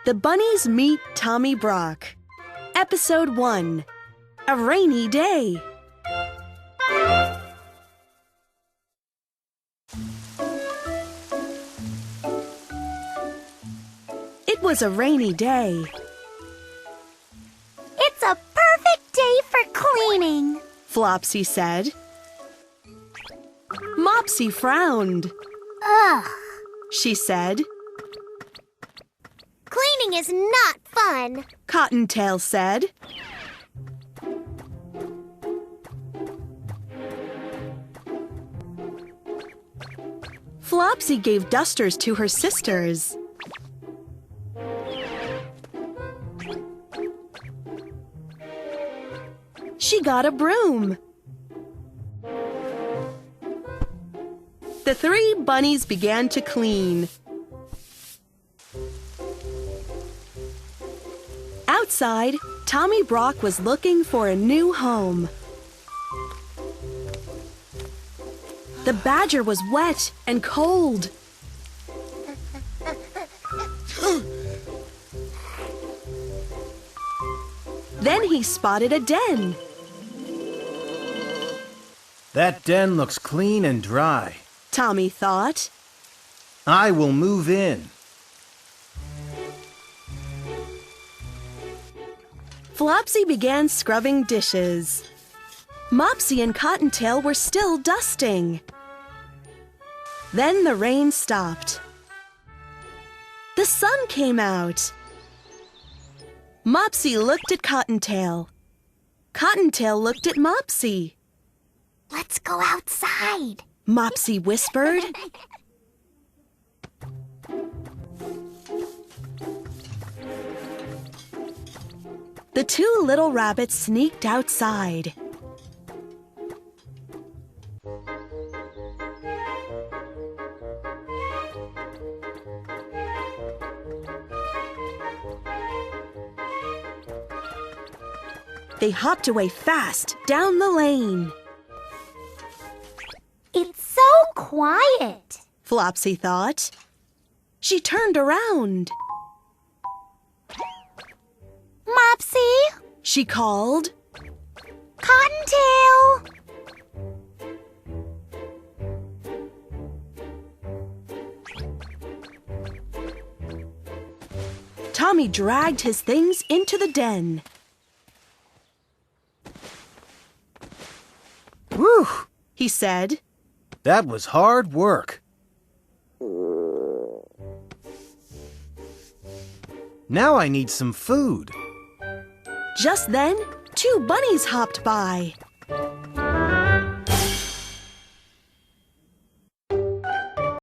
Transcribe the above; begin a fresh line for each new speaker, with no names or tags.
The Bunnies Meet Tommy Brock. Episode 1. A Rainy Day. It was a rainy day.
It's a perfect day for cleaning,
Flopsy said. Mopsy frowned.
Ugh,
She said.
cleaning is not fun.
Cottontail said. Flopsy gave dusters to her sisters. She got a broom. The three bunnies began to clean. Outside, Tommy Brock was looking for a new home. The badger was wet and cold. Then he spotted a den.
That den looks clean and dry.
Tommy thought.
I will move in.
Flopsy began scrubbing dishes. Mopsy and Cottontail were still dusting. Then the rain stopped. The sun came out. Mopsy looked at Cottontail. Cottontail looked at Mopsy.
Let's go outside.
Mopsy whispered. The two little rabbits sneaked outside. They hopped away fast down the lane.
It's so quiet.
Flopsy thought. She turned around.
Mopsy,
She called.
Cottontail.
Tommy dragged his things into the den.
Whew!
He said.
That was hard work. Now I need some food.
Just then, two bunnies hopped by.